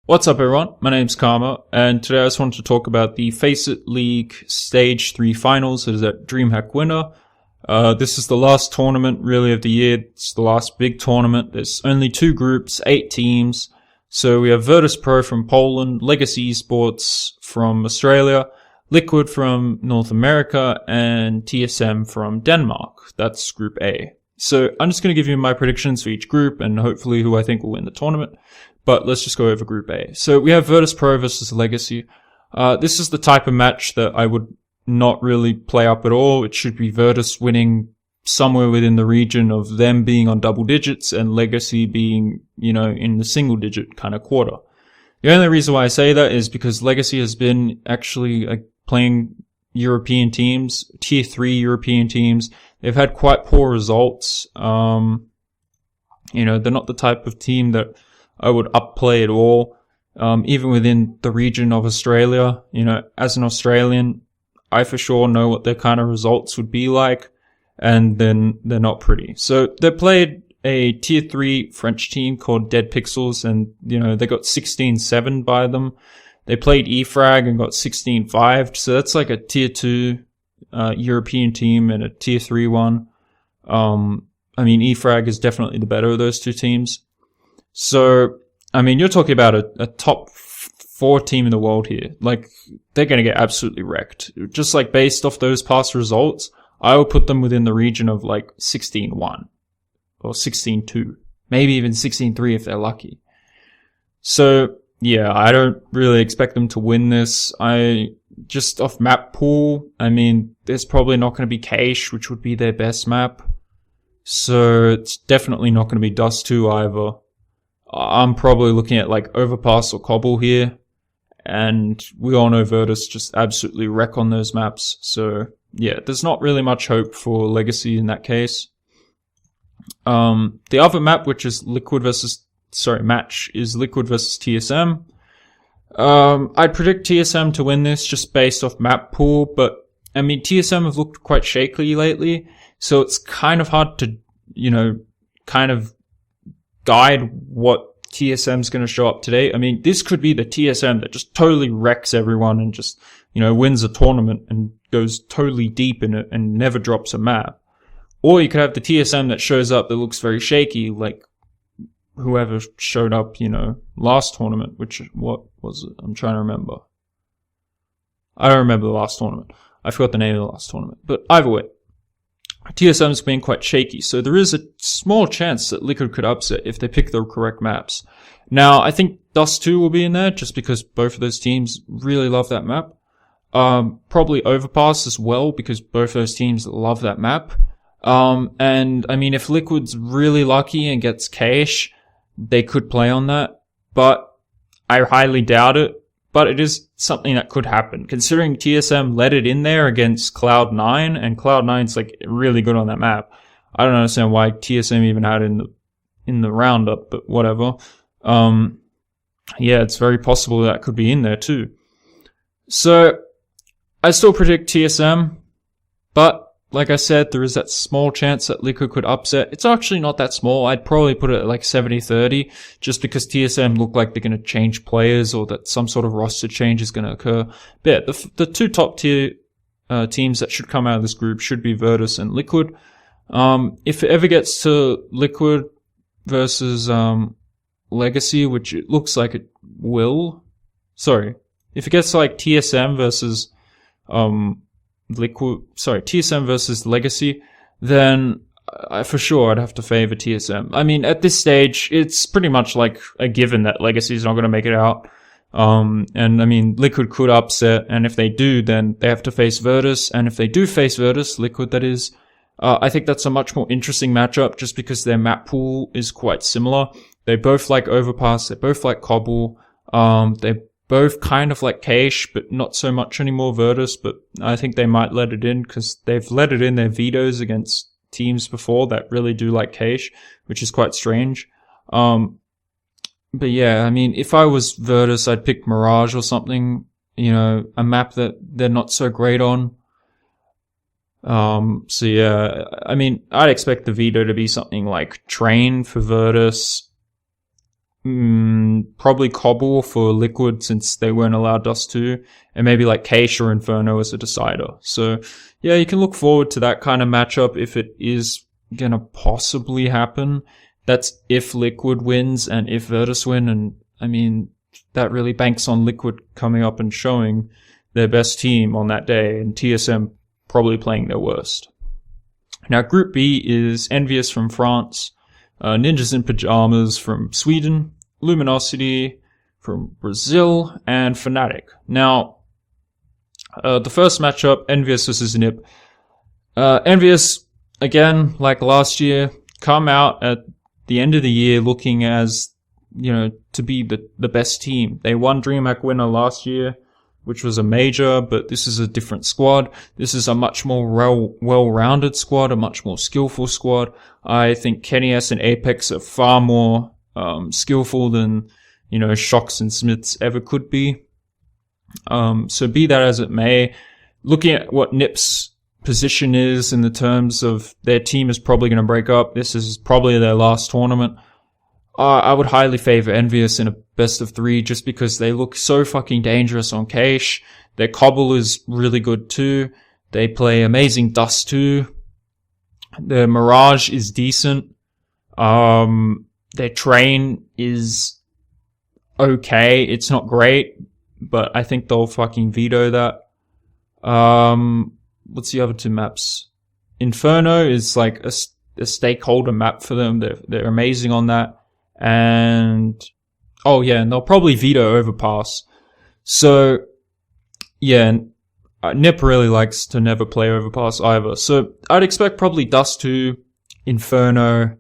What's up, everyone? My name's Karma, and today I just wanted to talk about the FaceIT League Stage 3 Finals. It is at DreamHack Winter. This is the last tournament, really, of the year. It's the last big tournament. There's only 2 groups, 8 teams. So we have virtus.pro from Poland, Legacy Esports from Australia, Liquid from North America, and TSM from Denmark. That's Group A. So I'm just going to give you my predictions for each group and hopefully who I think will win the tournament. But let's just go over Group A. So we have virtus.pro versus Legacy. This is the type of match that I would not really play up at all. It should be Virtus winning somewhere within the region of them being on double digits and Legacy being, in the single digit kind of quarter. The only reason why I say that is because Legacy has been actually playing European teams, tier 3 European teams. They've had quite poor results. They're not the type of team that I would upplay at all, even within the region of Australia. As an Australian, I for sure know what their kind of results would be like, and then they're not pretty. So they played a tier 3 French team called Dead Pixels, and, they got 16-7 by them. They played eFrag and got 16-5, so that's like a tier 2 European team and a tier 3 one. eFrag is definitely the better of those 2 teams. So, you're talking about a top 4 team in the world here. They're going to get absolutely wrecked. Just based off those past results, I would put them within the region of 16-1 or 16-2, maybe even 16-3 if they're lucky. So, yeah, I don't really expect them to win this. Just off map pool, there's probably not going to be Cache, which would be their best map. So, it's definitely not going to be Dust 2 either. I'm probably looking at Overpass or Cobble here, and we all know Virtus just absolutely wreck on those maps. So yeah, there's not really much hope for Legacy in that case. The other map, which is match is Liquid versus TSM. I'd predict TSM to win this just based off map pool, but TSM have looked quite shaky lately, so it's kind of hard to guide what TSM's going to show up today. This could be the TSM that just totally wrecks everyone and just, wins a tournament and goes totally deep in it and never drops a map. Or you could have the TSM that shows up that looks very shaky, like whoever showed up, last tournament, what was it? I'm trying to remember. I don't remember the last tournament. I forgot the name of the last tournament. But either way, TSM's been quite shaky, so there is a small chance that Liquid could upset if they pick the correct maps. Now, I think Dust 2 will be in there, just because both of those teams really love that map. Probably Overpass as well, because both of those teams love that map. If Liquid's really lucky and gets Cache, they could play on that, but I highly doubt it. But it is something that could happen, considering TSM let it in there against Cloud9, and Cloud9's really good on that map. I don't understand why TSM even had it in the roundup, but whatever. It's very possible that could be in there too. So I still predict TSM, but like I said, there is that small chance that Liquid could upset. It's actually not that small. I'd probably put it at 70-30, just because TSM look like they're going to change players or that some sort of roster change is going to occur. But yeah, the 2 top tier teams that should come out of this group should be Virtus and Liquid. If it ever gets to Liquid versus Legacy, which it looks like it will. If it gets to TSM versus TSM versus Legacy, then for sure I'd have to favor TSM. At this stage, it's pretty much a given that Legacy's not going to make it out. Liquid could upset, and if they do, then they have to face Virtus, and if they do face Virtus, Liquid that is, I think that's a much more interesting matchup just because their map pool is quite similar. They both like Overpass, they both like Cobble, they both kind of like Cache, but not so much anymore Virtus, but I think they might let it in because they've let it in their vetoes against teams before that really do like Cache, which is quite strange. But yeah, if I was Virtus, I'd pick Mirage or something, a map that they're not so great on. So yeah, I'd expect the veto to be something like Train for Virtus, Probably Cobble for Liquid since they weren't allowed Dust 2, and maybe like Keish or Inferno as a decider. So yeah, you can look forward to that kind of matchup if it is gonna possibly happen. That's if Liquid wins and if Virtus win, and I mean, that really banks on Liquid coming up and showing their best team on that day, and TSM probably playing their worst. Now, Group B is Envious from France, Ninjas in Pajamas from Sweden, Luminosity from Brazil, and Fnatic. Now, the first matchup, Envious versus NiP. Envious, again, like last year, come out at the end of the year looking as, to be the best team. They won DreamHack winner last year, which was a major, but this is a different squad. This is a much more well-rounded squad, a much more skillful squad. I think Kenny S and Apex are far more skillful than, Shox and Smiths ever could be. So be that as it may, looking at what NiP's position is in the terms of their team is probably going to break up. This is probably their last tournament. I would highly favor Envious in a best of 3 just because they look so fucking dangerous on Keish. Their Cobble is really good too. They play amazing Dust too. Their Mirage is decent. Their Train is okay. It's not great, but I think they'll fucking veto that. What's the other 2 maps? Inferno is like a stakeholder map for them. They're amazing on that. And they'll probably veto Overpass. So yeah, NiP really likes to never play Overpass either. So I'd expect probably Dust 2, Inferno,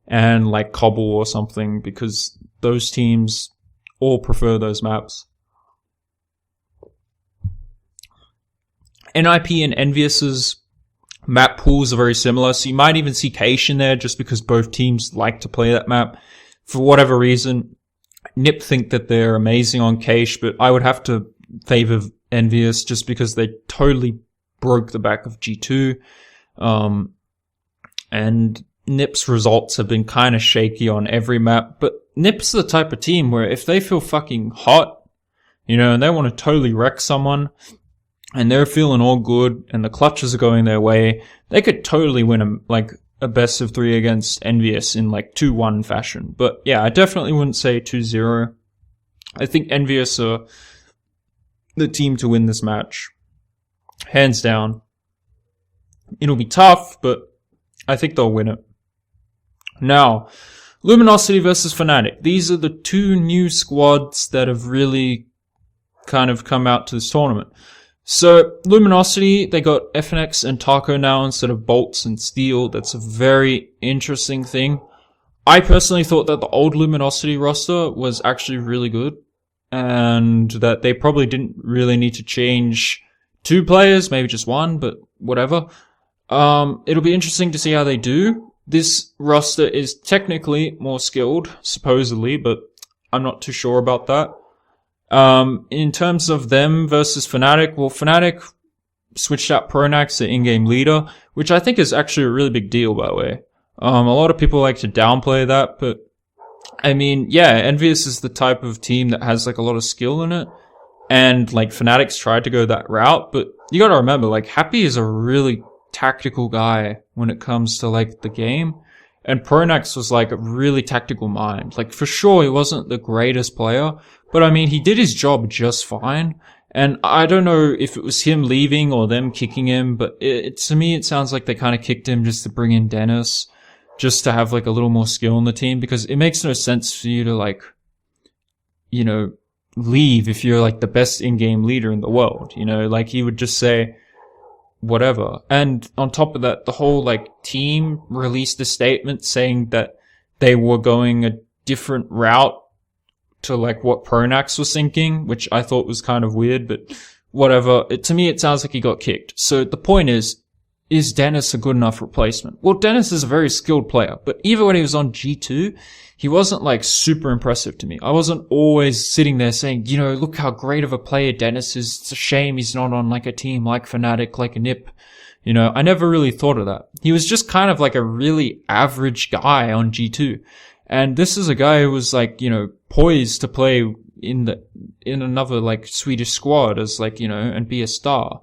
and like Cobble or something, because those teams all prefer those maps. NIP and Envious's map pools are very similar, so you might even see Keish in there just because both teams like to play that map. For whatever reason, NiP think that they're amazing on Keish, but I would have to favor Envious just because they totally broke the back of G2. And NiP's results have been kind of shaky on every map, but NiP's the type of team where if they feel fucking hot, and they want to totally wreck someone, and they're feeling all good, and the clutches are going their way, they could totally win a best of 3 against Envious in like 2-1 fashion. But yeah, I definitely wouldn't say 2-0. I think Envious are the team to win this match. Hands down. It'll be tough, but I think they'll win it. Now, Luminosity versus Fnatic. These are the 2 new squads that have really kind of come out to this tournament. So, Luminosity, they got FNX and Taco now instead of Bolts and Steel. That's a very interesting thing. I personally thought that the old Luminosity roster was actually really good, and that they probably didn't really need to change 2 players, maybe just 1, but whatever. It'll be interesting to see how they do. This roster is technically more skilled, supposedly, but I'm not too sure about that. In terms of them versus Fnatic, well, Fnatic switched out Pronax, the in-game leader, which I think is actually a really big deal, by the way. A lot of people like to downplay that, but I mean, yeah, Envious is the type of team that has like a lot of skill in it, and like Fnatic's tried to go that route, but you gotta remember, like, Happy is a really tactical guy when it comes to like the game. And Pronax was like a really tactical mind. Like, for sure, he wasn't the greatest player, but I mean, he did his job just fine. And I don't know if it was him leaving or them kicking him, but to me, it sounds like they kind of kicked him just to bring in Dennis, just to have like a little more skill in the team, because it makes no sense for you to like, leave if you're like the best in-game leader in the world. Like, he would just say, whatever. And on top of that, the whole like team released a statement saying that they were going a different route to like what Pronax was thinking, which I thought was kind of weird, but whatever. To me, it sounds like he got kicked. So the point is Dennis a good enough replacement? Well, Dennis is a very skilled player, but even when he was on G2, he wasn't like super impressive to me. I wasn't always sitting there saying, look how great of a player Dennis is. It's a shame he's not on like a team like Fnatic, like a NiP. I never really thought of that. He was just kind of like a really average guy on G2. And this is a guy who was like, you know, poised to play in another like Swedish squad as like, you know, and be a star.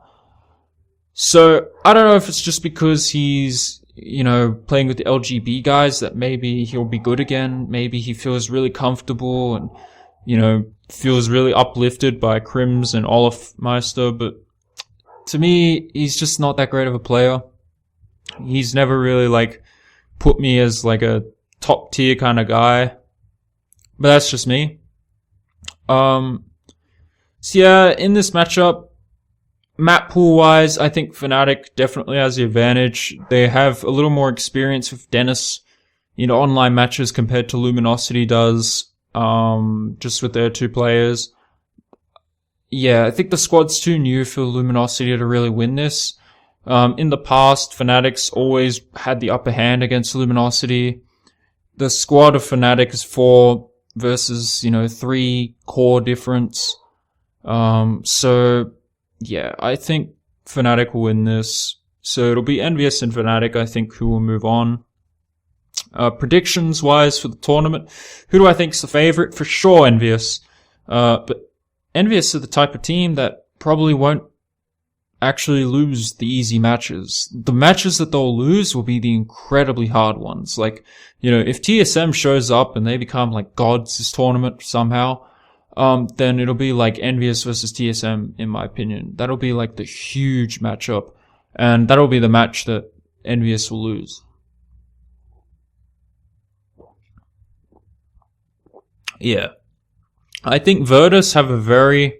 So I don't know if it's just because he's, you know, playing with the LGB guys that maybe he'll be good again. Maybe he feels really comfortable and, you know, feels really uplifted by Krims and Olafmeister. But to me, he's just not that great of a player. He's never really like put me as like a top tier kind of guy. But that's just me. So yeah, in this matchup, map pool wise, I think Fnatic definitely has the advantage. They have a little more experience with Dennis, you know, online matches compared to Luminosity does, just with their 2 players. Yeah, I think the squad's too new for Luminosity to really win this. In the past, Fnatic's always had the upper hand against Luminosity. The squad of Fnatic is 4 versus, you know, 3 core difference. So yeah, I think Fnatic will win this. So it'll be Envious and Fnatic, I think, who will move on. Predictions wise for the tournament, who do I think is the favorite? For sure, Envious. But Envious are the type of team that probably won't actually lose the easy matches. The matches that they'll lose will be the incredibly hard ones. Like, you know, if TSM shows up and they become like gods this tournament somehow, then it'll be like Envious versus TSM, in my opinion. That'll be like the huge matchup, and that'll be the match that Envious will lose. Yeah. I think Virtus have a very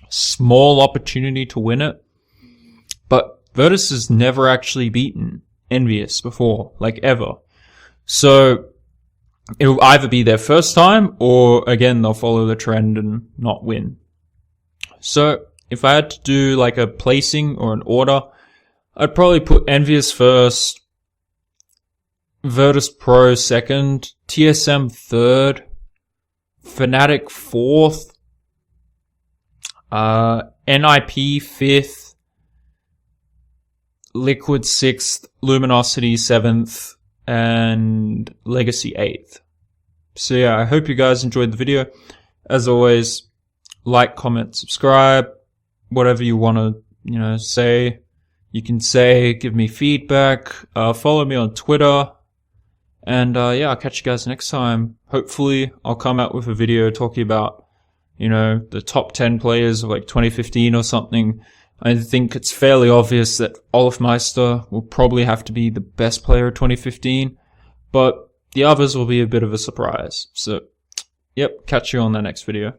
small opportunity to win it, but Virtus has never actually beaten Envious before, like ever. So it'll either be their first time, or again, they'll follow the trend and not win. So if I had to do like a placing or an order, I'd probably put Envious first, virtus.pro second, TSM third, Fnatic fourth, NIP fifth, Liquid sixth, Luminosity seventh, and Legacy 8th. So yeah, I hope you guys enjoyed the video. As always, like, comment, subscribe, whatever you want to, you know, say. You can say, give me feedback, follow me on Twitter, and yeah, I'll catch you guys next time. Hopefully, I'll come out with a video talking about, you know, the top 10 players of like 2015 or something. I think it's fairly obvious that Olafmeister will probably have to be the best player of 2015, but the others will be a bit of a surprise. So, yep, catch you on the next video.